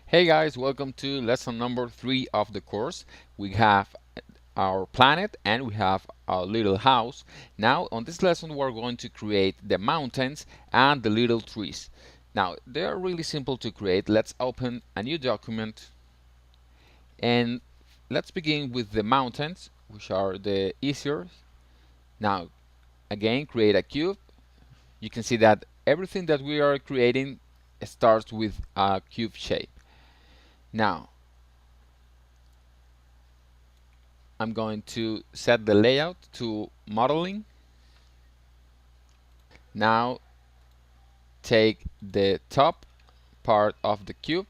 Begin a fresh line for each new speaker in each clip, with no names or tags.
Hey guys, welcome to lesson number 3 of the course. We have our planet and we have our little house. Now on this lesson we're going to create the mountains and the little trees. Now they are really simple to create. Let's open a new document and let's begin with the mountains, which are the easier. Now again, create a cube. You can see that everything that we are creating starts with a cube shape. Now I'm going to set the layout to modeling. Now take the top part of the cube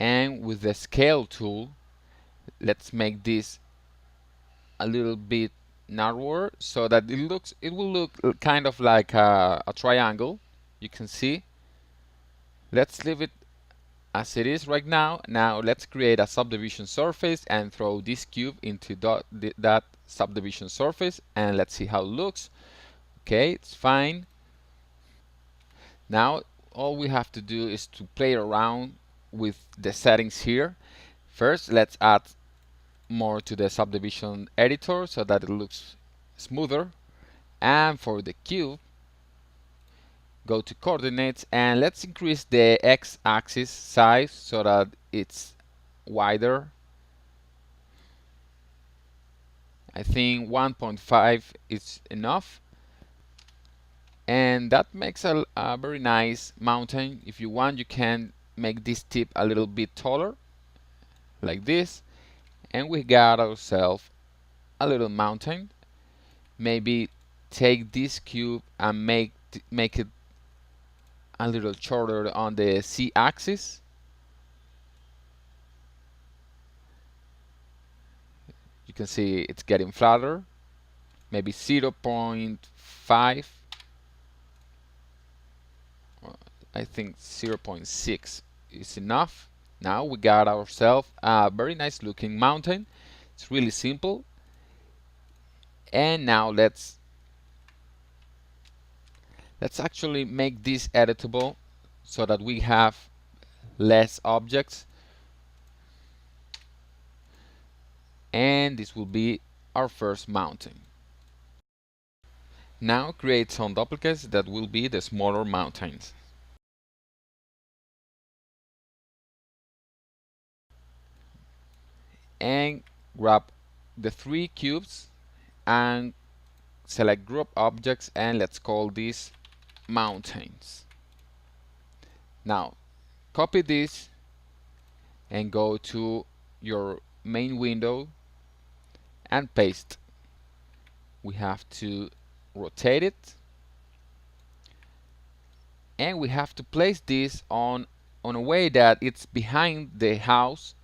and with the scale tool let's make this a little bit narrower so that it will look kind of like a triangle. You can see. Let's leave it as it is right now. Now let's create a subdivision surface and throw this cube into that subdivision surface and let's see how it looks. Okay, it's fine. Now all we have to do is to play around with the settings here. First, let's add more to the subdivision editor so that it looks smoother. And for the cube, go to coordinates and let's increase the x-axis size so that it's wider. I think 1.5 is enough. And that makes a very nice mountain. If you want, you can make this tip a little bit taller like this, and we got ourselves a little mountain. Maybe take this cube and make it a little shorter on the z-axis. You can see it's getting flatter. Maybe 0.5. I think 0.6 is enough. Now we got ourselves a very nice looking mountain. It's really simple. And now let's actually make this editable so that we have less objects, and this will be our first mountain. Now create some duplicates that will be the smaller mountains. And grab the 3 cubes and select group objects and let's call these mountains. Now copy this and go to your main window and paste. We have to rotate it and we have to place this on a way that it's behind the house.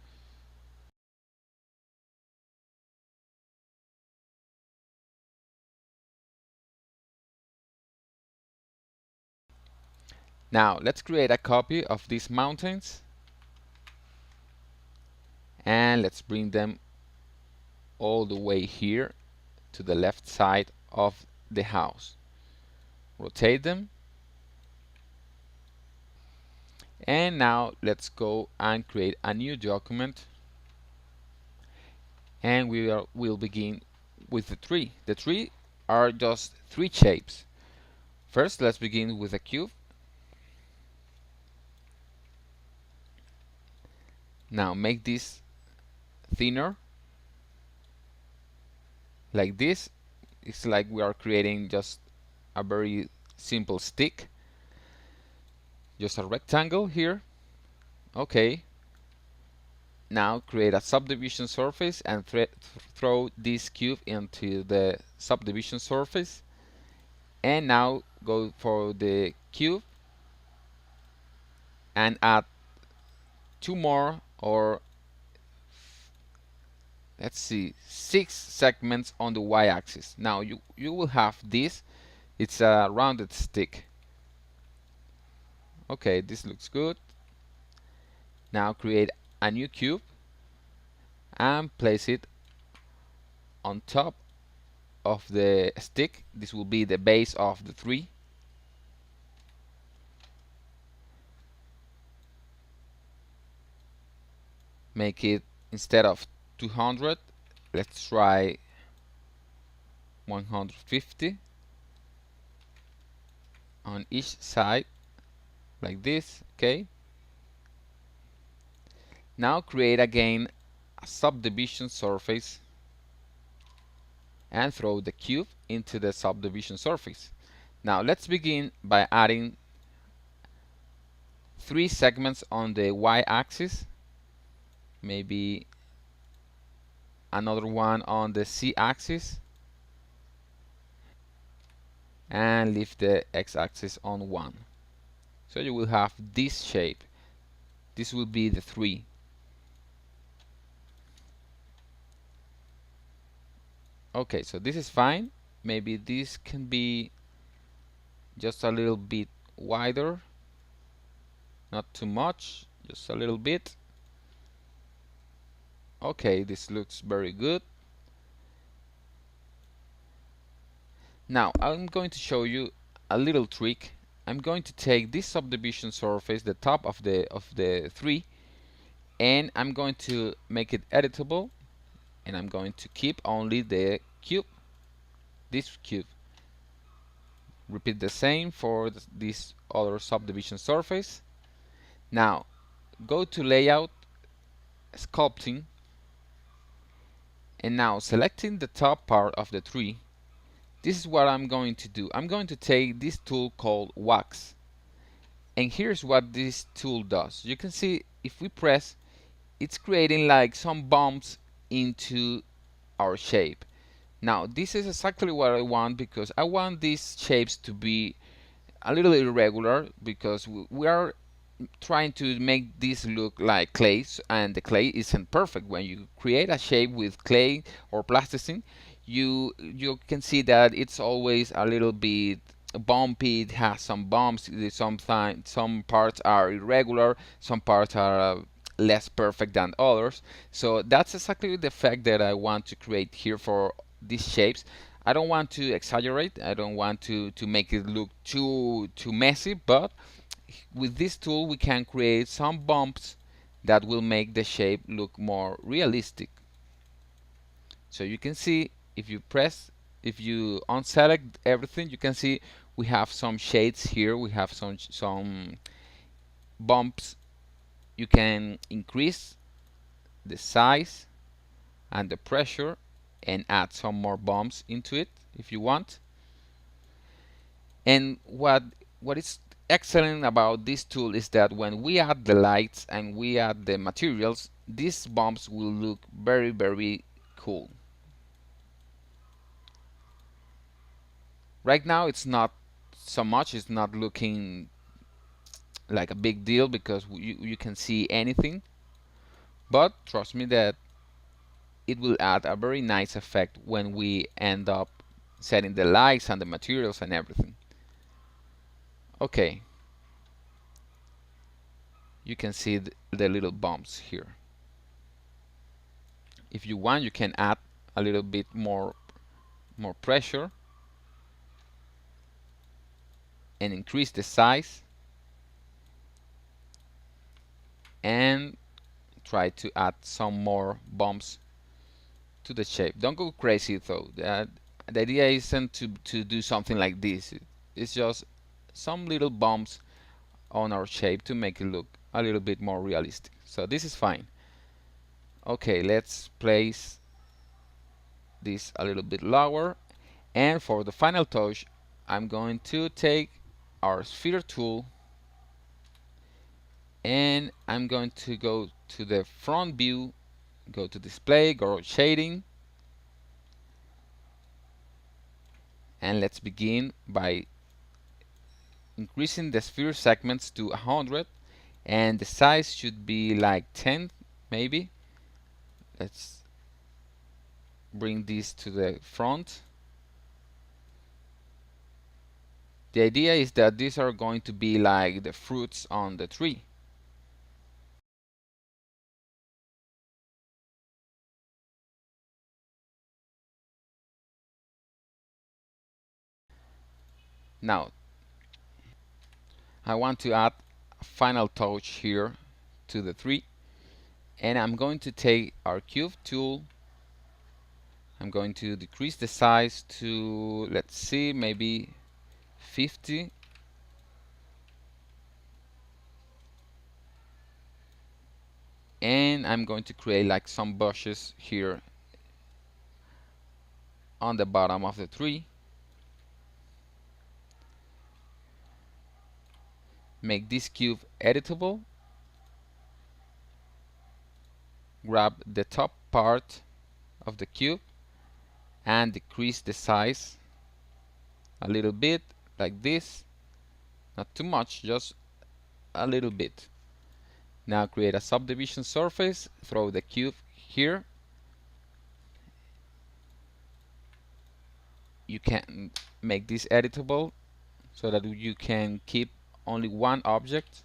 Now let's create a copy of these mountains and let's bring them all the way here to the left side of the house. Rotate them. And now let's go and create a new document and we'll begin with the tree. The tree are just 3 shapes. First, let's begin with a cube. Now make this thinner like this. It's like we are creating just a very simple stick, just a rectangle here. Okay, now create a subdivision surface and throw this cube into the subdivision surface, and now go for the cube and add 2 more, or let's see, 6 segments on the y-axis. Now you will have this. It's a rounded stick. Okay, this looks good. Now create a new cube and place it on top of the stick. This will be the base of the tree. make it, instead of 200, let's try 150 on each side, like this. Okay, now create again a subdivision surface and throw the cube into the subdivision surface. Now let's begin by adding 3 segments on the y-axis, maybe another one on the z-axis, and leave the x-axis on 1. So you will have this shape. This will be the 3. Okay, so this is fine. Maybe this can be just a little bit wider, not too much, just a little bit. Okay, this looks very good. Now I'm going to show you a little trick. I'm going to take this subdivision surface, the top of the 3, and I'm going to make it editable, and I'm going to keep only the cube, this cube. Repeat the same for this other subdivision surface. Now go to layout, sculpting, and now selecting the top part of the tree. This is what I'm going to do. I'm going to take this tool called wax, and here's what this tool does. You can see if we press, it's creating like some bumps into our shape. Now this is exactly what I want, because I want these shapes to be a little irregular, because we are trying to make this look like clay, and the clay isn't perfect. When you create a shape with clay or plasticine, you can see that it's always a little bit bumpy. It has some bumps. Some parts are irregular, some parts are less perfect than others. So that's exactly the effect that I want to create here for these shapes. I don't want to exaggerate. I don't want to make it look too messy, but with this tool we can create some bumps that will make the shape look more realistic. So you can see, if you unselect everything, you can see we have some shades here, we have some bumps. You can increase the size and the pressure and add some more bumps into it if you want. And what is excellent about this tool is that when we add the lights and we add the materials, these bumps will look very cool. Right now it's not so much, it's not looking like a big deal because you can see anything, but trust me that it will add a very nice effect when we end up setting the lights and the materials and everything. Okay, you can see the little bumps here. If you want, you can add a little bit more pressure and increase the size and try to add some more bumps to the shape. Don't go crazy though. The idea isn't to do something like this. It's just some little bumps on our shape to make it look a little bit more realistic. So this is fine. Okay, let's place this a little bit lower, and for the final touch I'm going to take our sphere tool and I'm going to go to the front view, go to display, go shading, and let's begin by increasing the sphere segments to 100, and the size should be like 10 maybe. Let's bring this to the front. The idea is that these are going to be like the fruits on the tree. Now I want to add a final touch here to the tree, And I'm going to take our cube tool. I'm going to decrease the size to, let's see, maybe 50. And I'm going to create like some bushes here on the bottom of the tree. Make this cube editable. Grab the top part of the cube and decrease the size a little bit, like this. Not too much, just a little bit. Now create a subdivision surface, throw the cube here. You can make this editable so that you can keep only one object,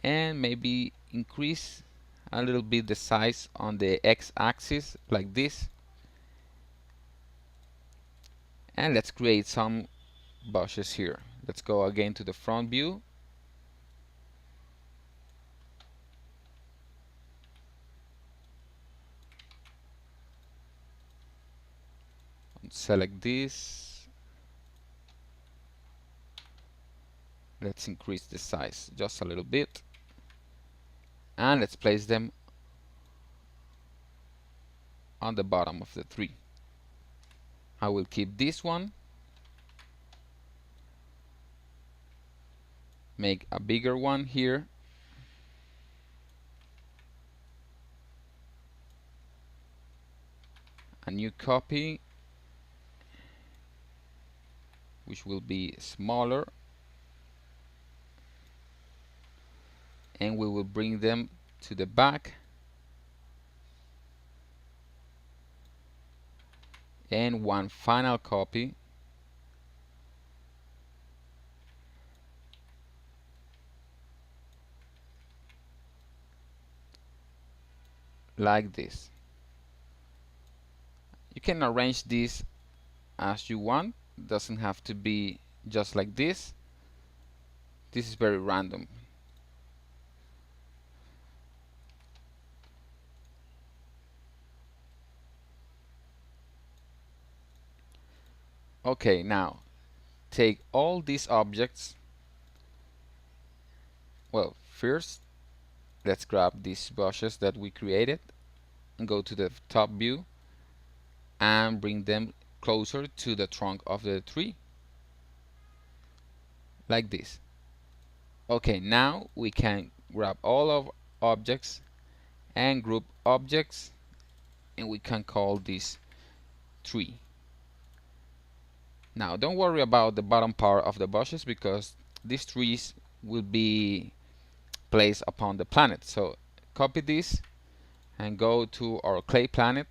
and maybe increase a little bit the size on the x-axis like this. And let's create some bushes here. Let's go again to the front view. Select this. Let's increase the size just a little bit. And let's place them on the bottom of the tree. I will keep this one. Make a bigger one here. A new copy, which will be smaller. And we will bring them to the back. And one final copy. Like this. You can arrange this as you want. Doesn't have to be just like this. This is very random. Okay, now take all these objects. Well, first let's grab these brushes that we created and go to the top view and bring them closer to the trunk of the tree, like this. Okay, now we can grab all of objects and group objects, and we can call this tree. Now don't worry about the bottom part of the bushes, because these trees will be placed upon the planet. So copy this and go to our clay planet.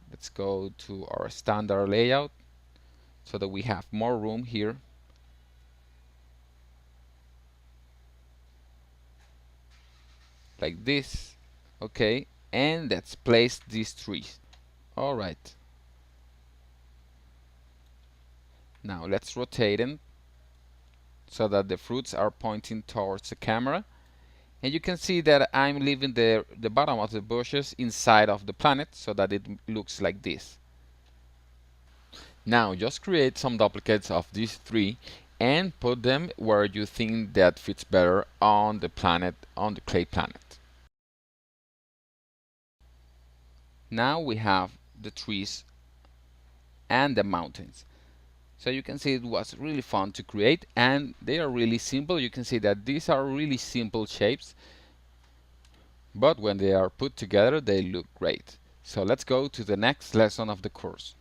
Let's go to our standard layout so that we have more room here. Like this. Okay, and let's place these trees. Alright. Now let's rotate them so that the fruits are pointing towards the camera. And you can see that I'm leaving the bottom of the bushes inside of the planet so that it looks like this. Now just create some duplicates of these three and put them where you think that fits better on the planet, on the clay planet. Now we have the trees and the mountains. So you can see it was really fun to create, and they are really simple. You can see that these are really simple shapes, but when they are put together they look great. So let's go to the next lesson of the course.